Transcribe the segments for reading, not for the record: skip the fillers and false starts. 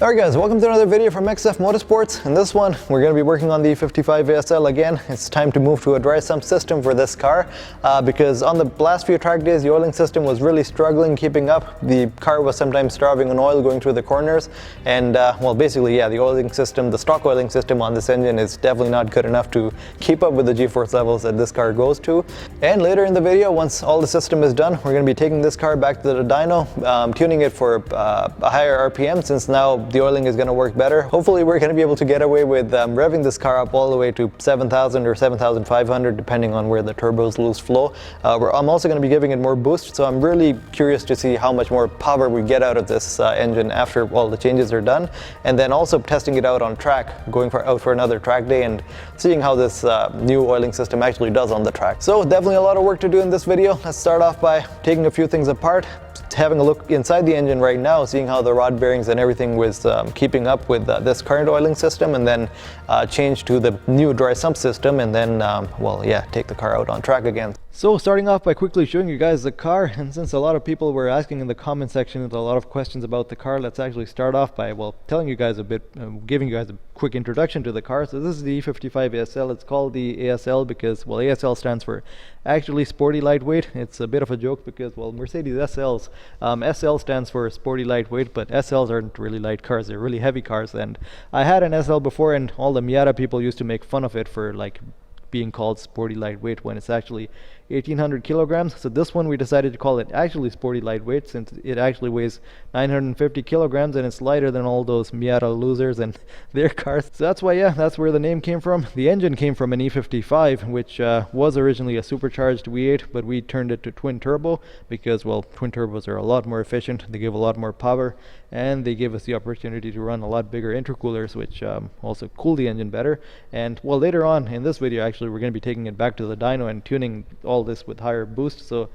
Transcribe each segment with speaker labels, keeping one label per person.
Speaker 1: Alright guys, welcome to another video from XF Motorsports. In this one, we're going to be working on the E55 ASL again. It's time to move to a dry sump system for this car because on the last few track days, the oiling system was really struggling keeping up. The car was sometimes starving on oil going through the corners, and well, basically, yeah, the oiling system, the stock oiling system on this engine is definitely not good enough to keep up with the G-force levels that this car goes to. And later in the video, once all the system is done, we're going to be taking this car back to the dyno, tuning it for a higher RPM, since now the oiling is going to work better. Hopefully we're going to be able to get away with revving this car up all the way to 7,000 or 7,500 depending on where the turbos lose flow. I'm also going to be giving it more boost, so I'm really curious to see how much more power we get out of this engine after all the changes are done, and then also testing it out on track, going out for another track day and seeing how this new oiling system actually does on the track. So definitely a lot of work to do in this video. Let's start off by taking a few things apart, having a look inside the engine right now, seeing how the rod bearings and everything was keeping up with this current oiling system, and then change to the new dry sump system, and then well, yeah, take the car out on track again. So starting off by quickly showing you guys the car, and since a lot of people were asking in the comment section a lot of questions about the car, let's actually start off by, well, telling you guys a bit, giving you guys a quick introduction to the car. So this is the E55 ASL. It's called the ASL because, well, ASL stands for actually sporty lightweight. It's a bit of a joke because, well, Mercedes SLs, SL stands for sporty lightweight, but SLs aren't really light cars, they're really heavy cars. And I had an SL before, and all the Miata people used to make fun of it for like being called sporty lightweight when it's actually 1,800 kilograms. So this one we decided to call it actually sporty lightweight, since it actually weighs 950 kilograms and it's lighter than all those Miata losers and their cars. So that's why, yeah, that's where the name came from. The engine came from an E55, which was originally a supercharged V8, but we turned it to twin turbo because, well, twin turbos are a lot more efficient, they give a lot more power, and they give us the opportunity to run a lot bigger intercoolers, which also cool the engine better. And, well, later on in this video, actually, we're going to be taking it back to the dyno and tuning all this with higher boost, so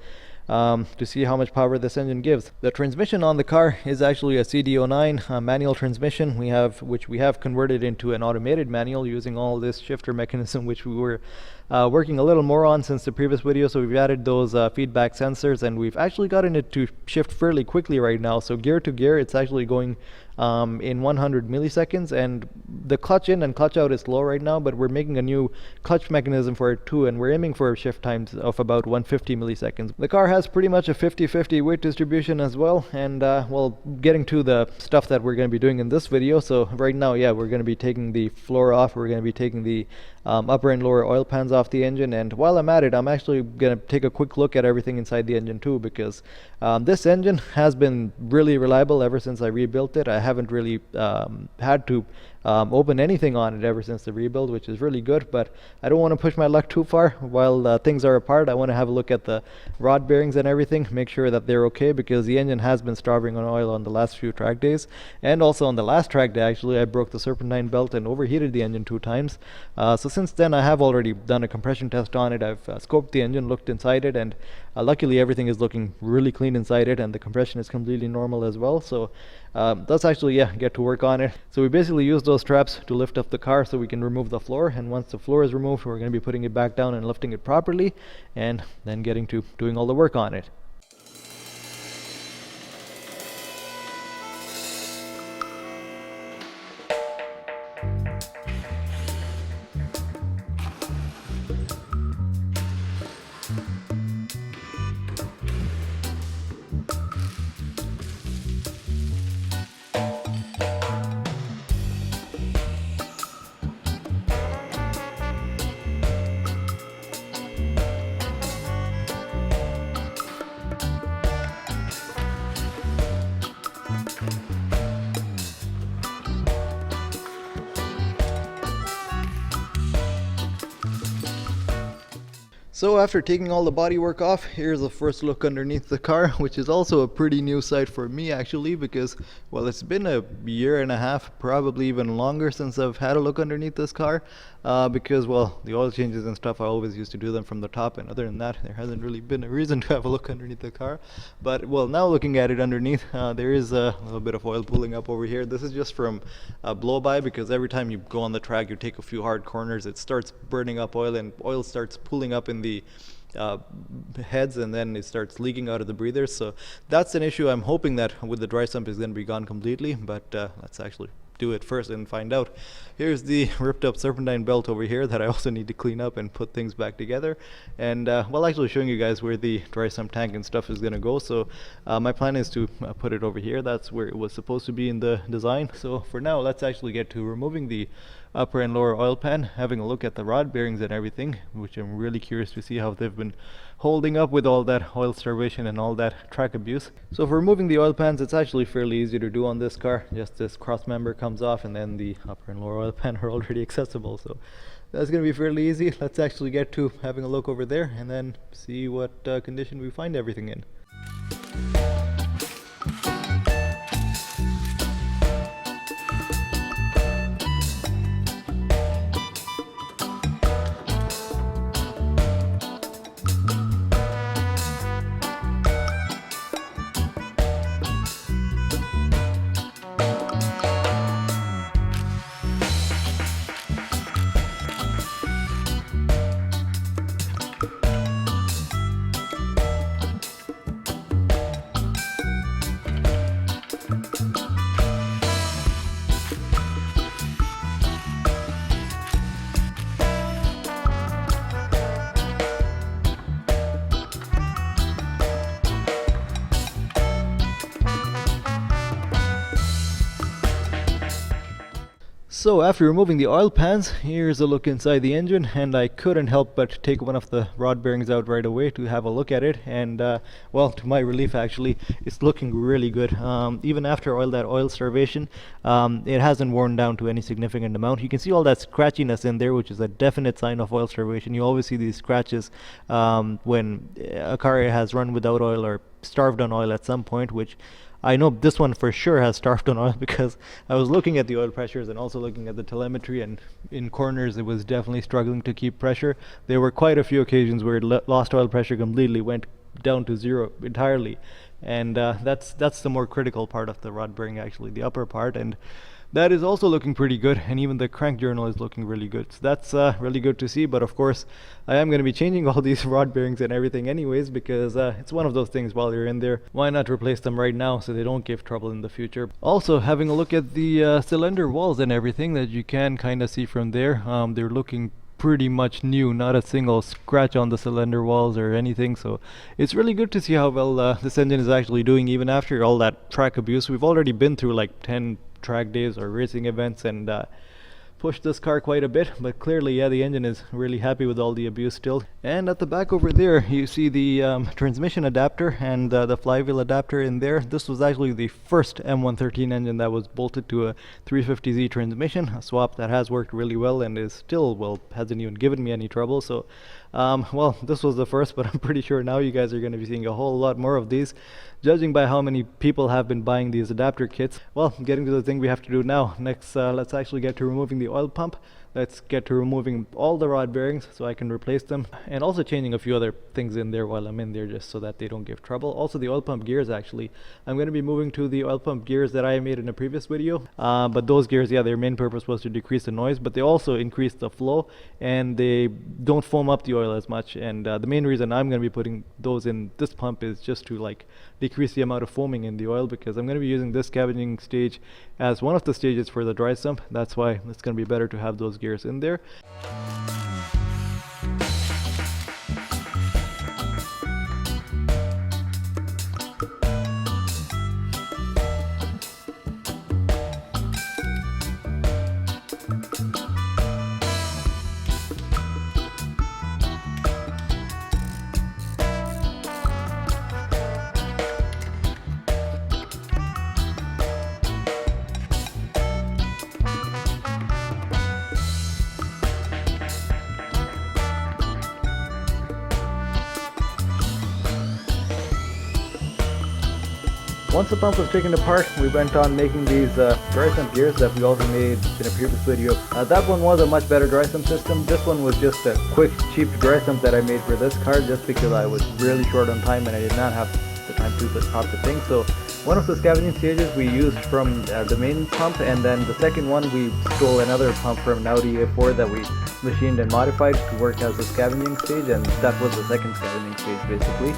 Speaker 1: to see how much power this engine gives. The transmission on the car is actually a CD09 manual transmission which we have converted into an automated manual using all this shifter mechanism, which we were working a little more on since the previous video. So we've added those feedback sensors, and we've actually gotten it to shift fairly quickly right now. So gear to gear, it's actually going in 100 milliseconds, and the clutch in and clutch out is slow right now, but we're making a new clutch mechanism for it too, and we're aiming for shift times of about 150 milliseconds. The car has pretty much a 50-50 weight distribution as well, and well, getting to the stuff that we're going to be doing in this video. So right now, yeah, we're going to be taking the floor off, we're going to be taking the upper and lower oil pans off the engine, and while I'm at it, I'm actually going to take a quick look at everything inside the engine too, because this engine has been really reliable ever since I rebuilt it. I haven't really had to open anything on it ever since the rebuild, which is really good, but I don't want to push my luck too far. While things are apart, I want to have a look at the rod bearings and everything, make sure that they're okay, because the engine has been starving on oil on the last few track days, and also on the last track day actually I broke the serpentine belt and overheated the engine 2 times. So since then I have already done a compression test on it. I've scoped the engine, looked inside it, and luckily everything is looking really clean inside it, and the compression is completely normal as well. So let's actually, yeah, get to work on it. So we basically use those straps to lift up the car so we can remove the floor, and once the floor is removed, we're going to be putting it back down and lifting it properly, and then getting to doing all the work on it. So after taking all the bodywork off, here's a first look underneath the car, which is also a pretty new sight for me actually, because, well, it's been a year and a half, probably even longer, since I've had a look underneath this car, because, well, the oil changes and stuff, I always used to do them from the top, and other than that, there hasn't really been a reason to have a look underneath the car. But, well, now looking at it underneath, there is a little bit of oil pooling up over here. This is just from blow-by, because every time you go on the track, you take a few hard corners, it starts burning up oil, and oil starts pooling up in the heads, and then it starts leaking out of the breathers. So that's an issue. I'm hoping that with the dry sump is going to be gone completely, but let's actually do it first and find out. Here's the ripped up serpentine belt over here that I also need to clean up and put things back together, and well, actually showing you guys where the dry sump tank and stuff is going to go. So my plan is to put it over here. That's where it was supposed to be in the design. So for now, let's actually get to removing the upper and lower oil pan, having a look at the rod bearings and everything, which I'm really curious to see how they've been holding up with all that oil starvation and all that track abuse. So for removing the oil pans, it's actually fairly easy to do on this car. Just this cross member comes off, and then the upper and lower oil pan are already accessible, so that's going to be fairly easy. Let's actually get to having a look over there and then see what condition we find everything in. So after removing the oil pans, here's a look inside the engine, and I couldn't help but take one of the rod bearings out right away to have a look at it, and well, to my relief actually, it's looking really good. Even after all that oil starvation, it hasn't worn down to any significant amount. You can see all that scratchiness in there, which is a definite sign of oil starvation. You always see these scratches when a car has run without oil or starved on oil at some point, which I know this one for sure has starved on oil, because I was looking at the oil pressures and also looking at the telemetry, and in corners it was definitely struggling to keep pressure. There were quite a few occasions where it lost oil pressure completely, went down to zero entirely, and that's the more critical part of the rod bearing, actually, the upper part, and that is also looking pretty good, and even the crank journal is looking really good. So that's really good to see. But of course, I am going to be changing all these rod bearings and everything anyways, because it's one of those things, while you're in there, why not replace them right now so they don't give trouble in the future. Also, having a look at the cylinder walls and everything that you can kind of see from there, they're looking pretty much new, not a single scratch on the cylinder walls or anything. So it's really good to see how well this engine is actually doing, even after all that track abuse. We've already been through like 10 track days or racing events and pushed this car quite a bit, but clearly, yeah, the engine is really happy with all the abuse still. And at the back over there, you see the transmission adapter and the flywheel adapter in there. This was actually the first M113 engine that was bolted to a 350Z transmission, a swap that has worked really well and is still, well, hasn't even given me any trouble. So well, this was the first, but I'm pretty sure now you guys are going to be seeing a whole lot more of these, judging by how many people have been buying these adapter kits. Well, getting to the thing we have to do now. Next, let's actually get to removing the oil pump. Let's get to removing all the rod bearings so I can replace them, and also changing a few other things in there while I'm in there, just so that they don't give trouble. Also the oil pump gears, actually. I'm going to be moving to the oil pump gears that I made in a previous video, but those gears, yeah, their main purpose was to decrease the noise, but they also increase the flow, and they don't foam up the oil as much. And the main reason I'm going to be putting those in this pump is just to like decrease the amount of foaming in the oil, because I'm going to be using this scavenging stage as one of the stages for the dry sump. That's why it's going to be better to have those gears in there. Once the pump was taken apart, we went on making these dry sump gears that we also made in a previous video. That one was a much better dry sump system. This one was just a quick, cheap dry sump that I made for this car, just because I was really short on time and I did not have the time to do this proper thing. So One of the scavenging stages we used from the main pump, and then the second one we stole another pump from an Audi A4 that we machined and modified to work as a scavenging stage, and that was the second scavenging stage basically.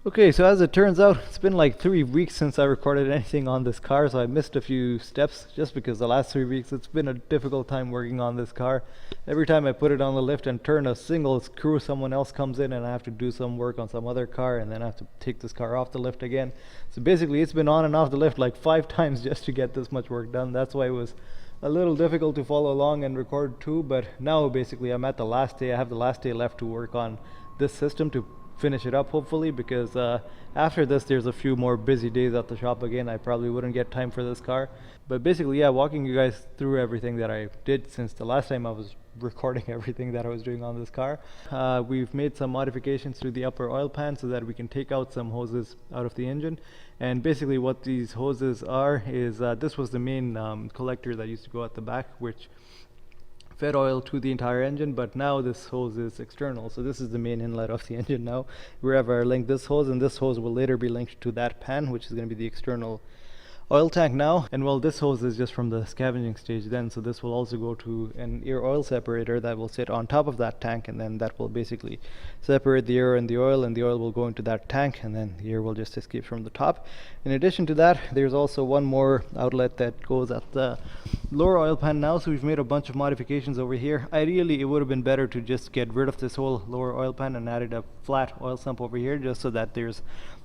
Speaker 1: Okay, so as it turns out, it's been like 3 weeks since I recorded anything on this car, so I missed a few steps just because the last 3 weeks it's been a difficult time working on this car. Every time I put it on the lift and turn a single screw, someone else comes in and I have to do some work on some other car, and then I have to take this car off the lift again. So basically it's been on and off the lift like 5 times just to get this much work done. That's why it was a little difficult to follow along and record too, but now basically I'm at the last day. I have the last day left to work on this system to finish it up hopefully, because after this there's a few more busy days at the shop again. I probably wouldn't get time for this car, but basically yeah, walking you guys through everything that I did since the last time I was recording everything that I was doing on this car. We've made some modifications to the upper oil pan so that we can take out some hoses out of the engine, and basically what these hoses are is this was the main collector that used to go at the back, which fed oil to the entire engine, but now this hose is external. So this is the main inlet of the engine now. Wherever I link this hose, and this hose will later be linked to that pan, which is going to be the external oil tank now. And well, this hose is just from the scavenging stage then, so this will also go to an air oil separator that will sit on top of that tank, and then that will basically separate the air and the oil will go into that tank, and then the air will just escape from the top. In addition to that, there's also one more outlet that goes at the lower oil pan now, so we've made a bunch of modifications over here. Ideally it would have been better to just get rid of this whole lower oil pan and added a flat oil sump over here, just so that there's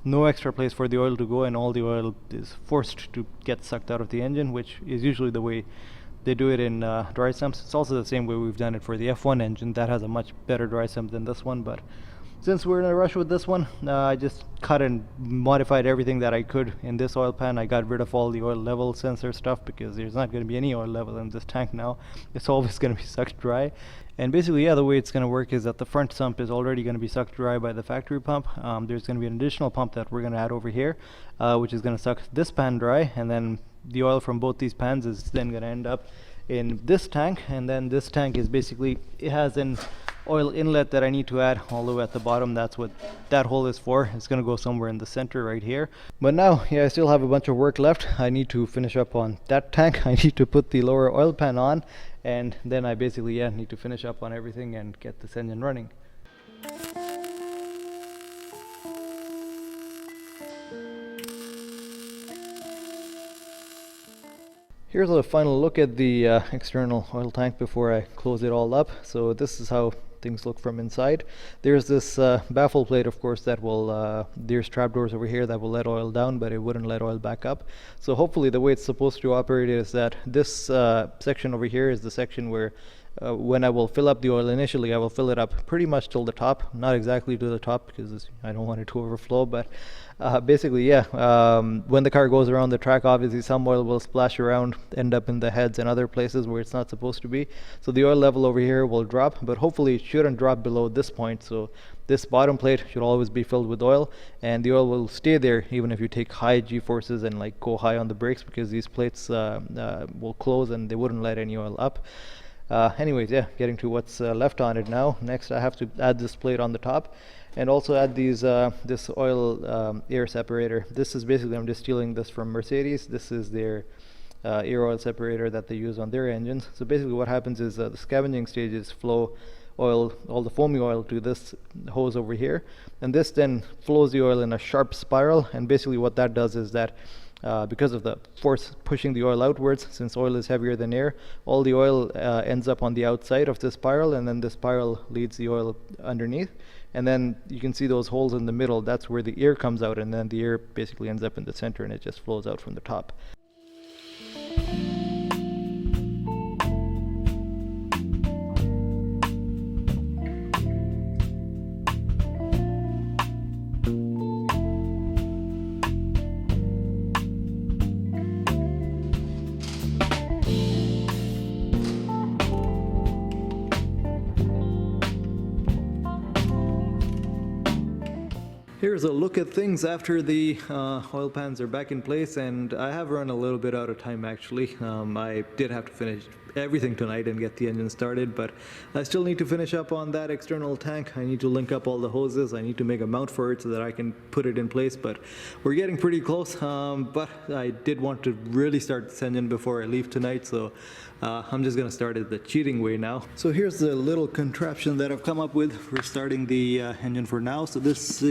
Speaker 1: no extra place for the oil to go and all the oil is forced to get sucked out of the engine, which is usually the way they do it in dry sumps. It's also the same way we've done it for the F1 engine. That has a much better dry sump than this one, but since we're in a rush with this one, I just cut and modified everything that I could in this oil pan. I got rid of all the oil level sensor stuff because there's not going to be any oil level in this tank now. It's always going to be sucked dry. And basically, yeah, the way it's going to work is that the front sump is already going to be sucked dry by the factory pump. There's going to be an additional pump that we're going to add over here, which is going to suck this pan dry, and then the oil from both these pans is then going to end up in this tank. And then this tank is basically, it has an oil inlet that I need to add all the way at the bottom. That's what that hole is for. It's going to go somewhere in the center right here. But now, yeah, I still have a bunch of work left. I need to finish up on that tank. I need to put the lower oil pan on, and then I basically, yeah, need to finish up on everything and get this engine running. Here's a final look at the external oil tank before I close it all up. So this is how things look from inside. There's this baffle plate, of course, that will, there's trapdoors over here that will let oil down, but it wouldn't let oil back up. So hopefully the way it's supposed to operate is that this section over here is the section where when I will fill up the oil initially, I will fill it up pretty much till the top, not exactly to the top because I don't want it to overflow, but basically, yeah, when the car goes around the track, obviously some oil will splash around, end up in the heads and other places where it's not supposed to be. So the oil level over here will drop, but hopefully it shouldn't drop below this point. So this bottom plate should always be filled with oil, and the oil will stay there even if you take high G-forces and like go high on the brakes, because these plates will close and they wouldn't let any oil up. Anyways, yeah, getting to what's left on it now. Next I have to add this plate on the top, and also add these this oil air separator. This is basically, I'm just stealing this from Mercedes. This is their air oil separator that they use on their engines. So basically what happens is the scavenging stages flow oil, all the foamy oil, to this hose over here, and this then flows the oil in a sharp spiral. And basically what that does is that because of the force pushing the oil outwards, since oil is heavier than air, all the oil ends up on the outside of the spiral, and then the spiral leads the oil underneath. And then you can see those holes in the middle. That's where the air comes out, and then the air basically ends up in the center and it just flows out from the top. Here's a look at things after the oil pans are back in place, and I have run a little bit out of time actually. I did have to finish everything tonight and get the engine started, but I still need to finish up on that external tank. I need to link up all the hoses. I need to make a mount for it so that I can put it in place, but we're getting pretty close. But I did want to really start this engine before I leave tonight, so I'm just gonna start it the cheating way now. So here's the little contraption that I've come up with for starting the engine for now. So this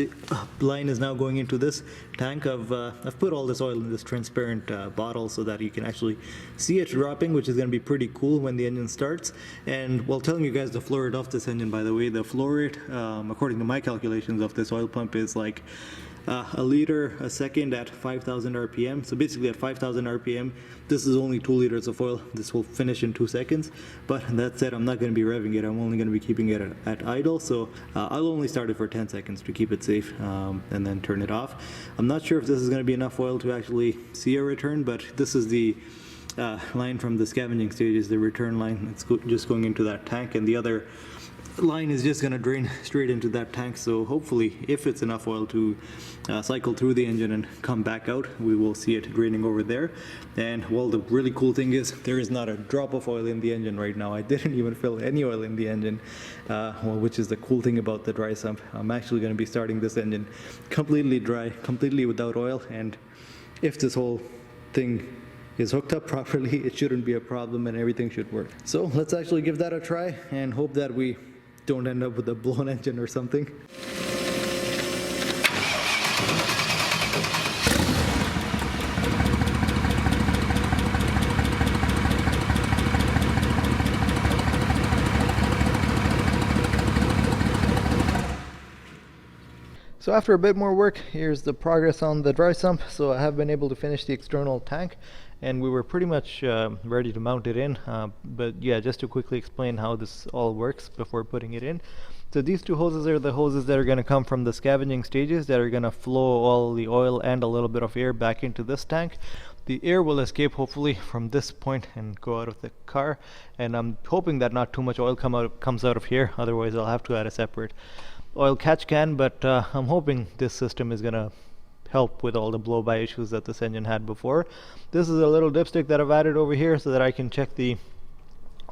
Speaker 1: line is now going into this tank. I've put all this oil in this transparent bottle so that you can actually see it dropping, which is going to be pretty cool when the engine starts. And while telling you guys the flow rate of this engine, by the way, the flow rate, according to my calculations of this oil pump, is like a liter a second at 5,000 RPM. So basically at 5,000 RPM, this is only 2 liters of oil. This will finish in 2 seconds. But that said, I'm not going to be revving it. I'm only going to be keeping it at idle. So I'll only start it for 10 seconds to keep it safe, and then turn it off. I'm not sure if this is going to be enough oil to actually see a return, but this is the line from the scavenging stages, the return line. It's just going into that tank, and the other line is just going to drain straight into that tank. So hopefully, if it's enough oil to cycle through the engine and come back out, we will see it draining over there. And well, the really cool thing is there is not a drop of oil in the engine right now. I didn't even fill any oil in the engine, well, which is the cool thing about the dry sump. I'm actually going to be starting this engine completely dry, completely without oil, and if this whole thing is hooked up properly, it shouldn't be a problem and everything should work. So let's actually give that a try and hope that we don't end up with a blown engine or something. So after a bit more work, here's the progress on the dry sump. So I have been able to finish the external tank, and we were pretty much ready to mount it in. But yeah, just to quickly explain how this all works before putting it in. So these two hoses are the hoses that are going to come from the scavenging stages that are going to flow all the oil and a little bit of air back into this tank. The air will escape hopefully from this point and go out of the car, and I'm hoping that not too much oil comes out of here, otherwise I'll have to add a separate oil catch can. But I'm hoping this system is gonna help with all the blow-by issues that this engine had before. This is a little dipstick that I've added over here so that I can check the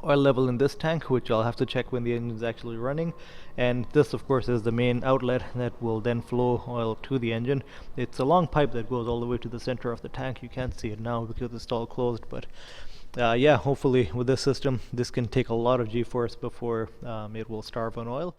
Speaker 1: oil level in this tank, which I'll have to check when the engine is actually running. And this of course is the main outlet that will then flow oil to the engine. It's a long pipe that goes all the way to the center of the tank. You can't see it now because it's all closed, but yeah, hopefully with this system this can take a lot of G-force before it will starve on oil.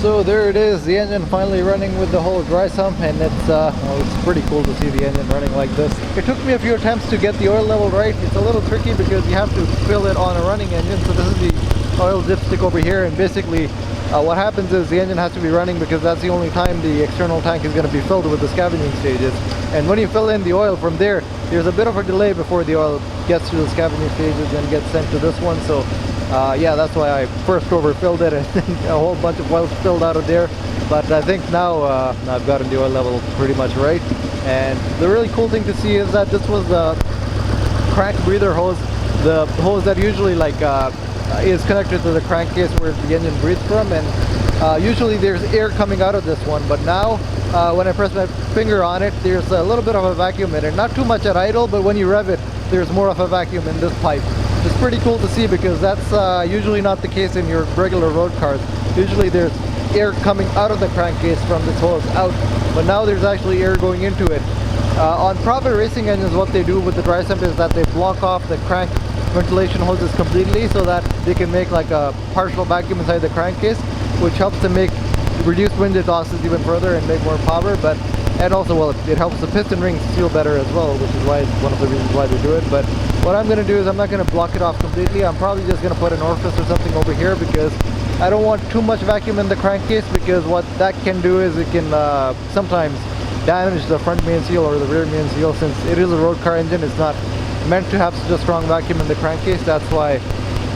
Speaker 1: So there it is, the engine finally running with the whole dry sump, and it's well, it's pretty cool to see the engine running like this. It took me a few attempts to get the oil level right. It's a little tricky because you have to fill it on a running engine. So this is the oil dipstick over here, and basically what happens is the engine has to be running because that's the only time the external tank is going to be filled with the scavenging stages. And when you fill in the oil from there, there's a bit of a delay before the oil gets to the scavenging stages and gets sent to this one. So yeah, that's why I first overfilled it, and then a whole bunch of oil spilled out of there. But I think now I've gotten the oil level pretty much right. And the really cool thing to see is that this was the crank breather hose, the hose that usually like is connected to the crankcase where the engine breathes from, and usually there's air coming out of this one, but now when I press my finger on it, there's a little bit of a vacuum in it. Not too much at idle, but when you rev it, there's more of a vacuum in this pipe. It's pretty cool to see because that's usually not the case in your regular road cars. Usually there's air coming out of the crankcase from this hose out, but now there's actually air going into it. On proper racing engines, what they do with the dry sump is that they block off the crank ventilation hoses completely so that they can make like a partial vacuum inside the crankcase, which helps to reduce wind losses even further and make more power. But and also, well, it helps the piston rings seal better as well, which is why it's one of the reasons why they do it. But what I'm going to do is I'm not going to block it off completely. I'm probably just going to put an orifice or something over here, because I don't want too much vacuum in the crankcase, because what that can do is it can sometimes damage the front main seal or the rear main seal. Since it is a road car engine, it's not meant to have such a strong vacuum in the crankcase. That's why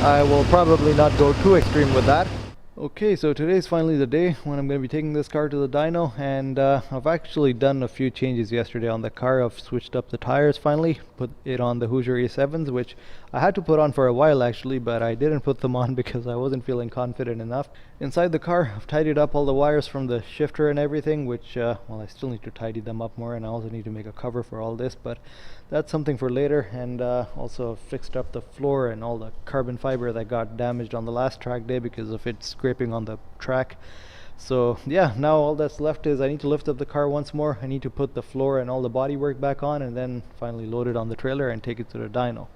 Speaker 1: I will probably not go too extreme with that. Okay, so today's finally the day when I'm going to be taking this car to the dyno, and I've actually done a few changes yesterday on the car. I've switched up the tires finally, put it on the Hoosier A7s, which I had to put on for a while actually, but I didn't put them on because I wasn't feeling confident enough. Inside the car, I've tidied up all the wires from the shifter and everything, which, well, I still need to tidy them up more, and I also need to make a cover for all this, but that's something for later. And also fixed up the floor and all the carbon fiber that got damaged on the last track day because of it scraping on the track. So yeah, now all that's left is I need to lift up the car once more. I need to put the floor and all the bodywork back on, and then finally load it on the trailer and take it to the dyno.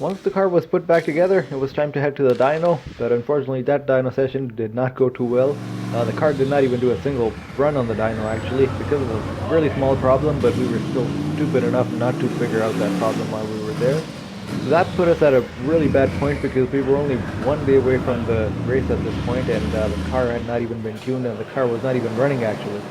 Speaker 1: Once the car was put back together, it was time to head to the dyno, but unfortunately that dyno session did not go too well. The car did not even do a single run on the dyno actually, because of a really small problem, but we were still stupid enough not to figure out that problem while we were there. So that put us at a really bad point, because we were only one day away from the race at this point, and the car had not even been tuned, and the car was not even running actually.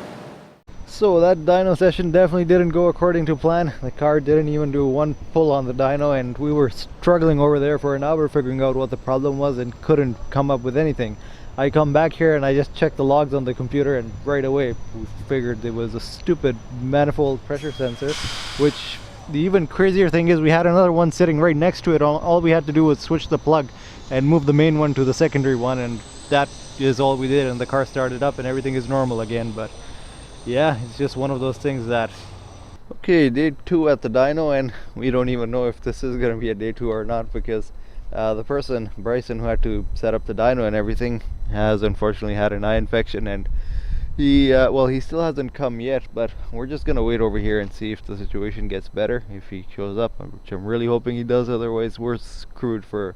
Speaker 1: So that dyno session definitely didn't go according to plan. The car didn't even do one pull on the dyno, and we were struggling over there for an hour figuring out what the problem was and couldn't come up with anything. I come back here and I just checked the logs on the computer, and right away we figured it was a stupid manifold pressure sensor, which the even crazier thing is we had another one sitting right next to it. All we had to do was switch the plug and move the main one to the secondary one, and that is all we did, and the car started up and everything is normal again. But yeah, it's just one of those things that... Okay, day 2 at the dyno, and we don't even know if this is going to be a day 2 or not, because the person, Bryson, who had to set up the dyno and everything, has unfortunately had an eye infection, and he, well, he still hasn't come yet, but we're just going to wait over here and see if the situation gets better, if he shows up, which I'm really hoping he does. Otherwise we're screwed for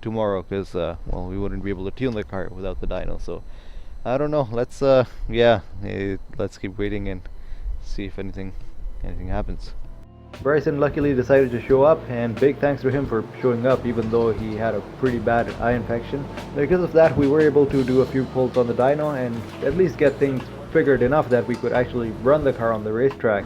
Speaker 1: tomorrow, because, well, we wouldn't be able to tune the car without the dyno. So I don't know, let's yeah, let's keep waiting and see if anything happens. Bryson luckily decided to show up, and big thanks to him for showing up even though he had a pretty bad eye infection. Because of that, we were able to do a few pulls on the dyno and at least get things figured enough that we could actually run the car on the racetrack.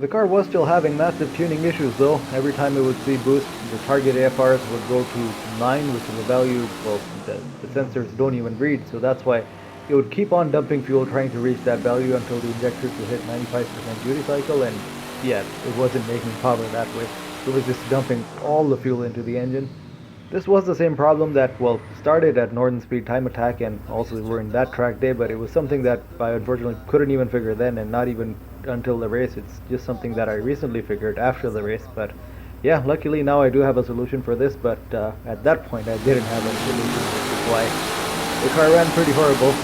Speaker 1: The car was still having massive tuning issues though. Every time it would see boost, the target AFRs would go to 9, which is a value, well, the sensors don't even read, so that's why it would keep on dumping fuel trying to reach that value until the injectors would hit 95% duty cycle, and yeah, it wasn't making power that way. It was just dumping all the fuel into the engine. This was the same problem that, well, started at Northern Speed Time Attack and also were in that track day, but it was something that I unfortunately couldn't even figure then, and not even until the race. It's just something that I recently figured after the race. But yeah, luckily now I do have a solution for this, but at that point I didn't have a solution, which is why the car ran pretty horrible.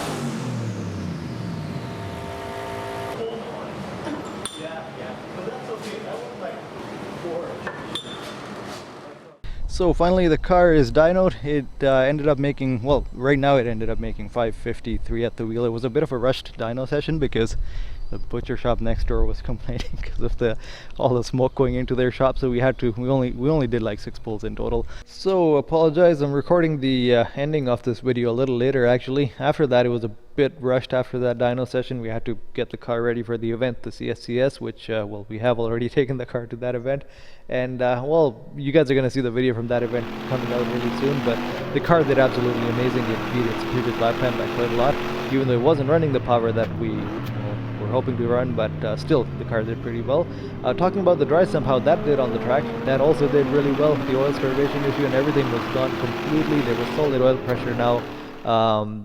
Speaker 1: So finally the car is dynoed. It ended up making, well, right now it ended up making 553 at the wheel. It was a bit of a rushed dyno session because the butcher shop next door was complaining because of all the smoke going into their shop, so we only did like 6 pulls in total. So apologize, I'm recording the ending of this video a little later actually. After that, it was a bit rushed. After that dyno session, we had to get the car ready for the event, the CSCS, which well, we have already taken the car to that event, and well, you guys are going to see the video from that event coming out really soon. But the car did absolutely amazing. It beat its previous lap time by quite a lot. even though it wasn't running the power that we were hoping to run, but still the car did pretty well. Talking about the dry sump, how that did on the track, that also did really well. The oil starvation issue and everything was gone completely. There was solid oil pressure now,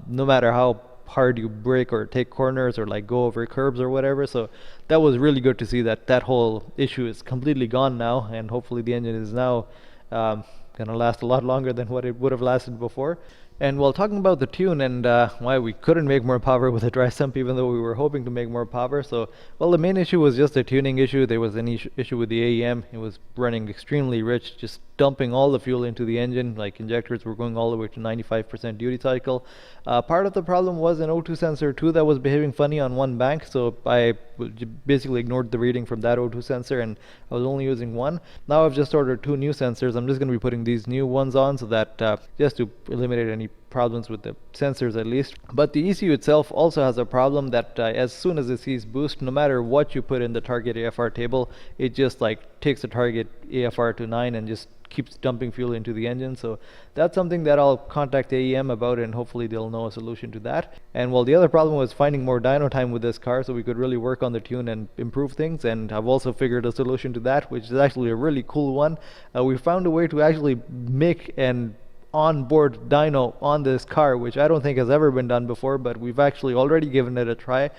Speaker 1: no matter how hard you brake or take corners or like go over curbs or whatever. So that was really good to see that that whole issue is completely gone now, and hopefully the engine is now gonna last a lot longer than what it would have lasted before. And while talking about the tune and why we couldn't make more power with a dry sump, even though we were hoping to make more power. So, well, the main issue was just a tuning issue. There was an issue with the AEM. It was running extremely rich, just dumping all the fuel into the engine. Like injectors were going all the way to 95% duty cycle. Part of the problem was an O2 sensor too that was behaving funny on one bank. So I basically ignored the reading from that O2 sensor, and I was only using one. Now I've just ordered 2 new sensors. I'm just going to be putting these new ones on so that just to eliminate any problems with the sensors at least. But the ECU itself also has a problem that as soon as it sees boost, no matter what you put in the target AFR table, it just like takes the target AFR to 9 and just keeps dumping fuel into the engine. So that's something that I'll contact AEM about, and hopefully they'll know a solution to that. And well, the other problem was finding more dyno time with this car so we could really work on the tune and improve things, and I've also figured a solution to that, which is actually a really cool one. We found a way to actually make an onboard dyno on this car, which I don't think has ever been done before, but we've actually already given it a try.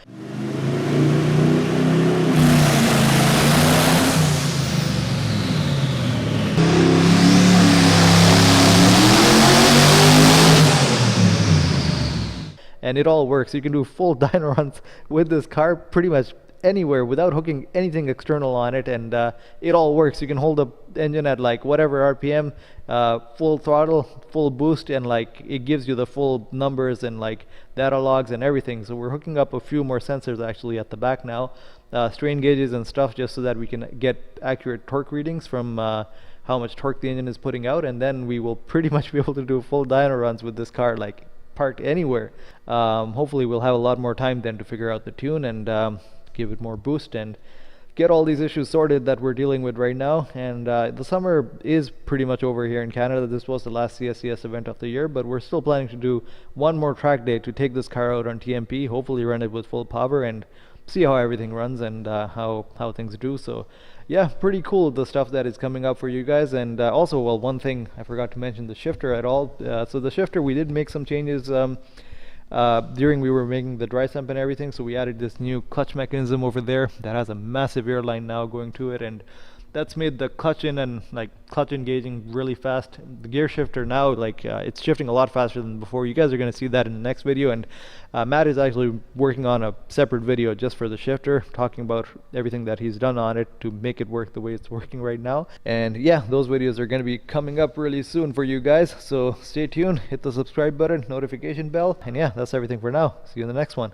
Speaker 1: And it all works. You can do full dyno runs with this car pretty much anywhere without hooking anything external on it, and it all works. You can hold the engine at like whatever RPM, full throttle, full boost, and like it gives you the full numbers and like data logs and everything. So we're hooking up a few more sensors actually at the back now, strain gauges and stuff, just so that we can get accurate torque readings from how much torque the engine is putting out, and then we will pretty much be able to do full dyno runs with this car, like parked anywhere. Hopefully we'll have a lot more time then to figure out the tune and give it more boost and get all these issues sorted that we're dealing with right now. And the summer is pretty much over here in Canada. This was the last CSCS event of the year, but we're still planning to do one more track day to take this car out on TMP, hopefully run it with full power and see how everything runs and how things do. So yeah, pretty cool, the stuff that is coming up for you guys. And also, well, one thing I forgot to mention, the shifter at all. So the shifter, we did make some changes during we were making the dry sump and everything. So we added this new clutch mechanism over there that has a massive air line now going to it, and that's made the clutch in and like clutch engaging really fast. The gear shifter now, like it's shifting a lot faster than before. You guys are going to see that in the next video, and Matt is actually working on a separate video just for the shifter, talking about everything that he's done on it to make it work the way it's working right now. And yeah, those videos are going to be coming up really soon for you guys, so stay tuned, hit the subscribe button, notification bell, and yeah, that's everything for now. See you in the next one.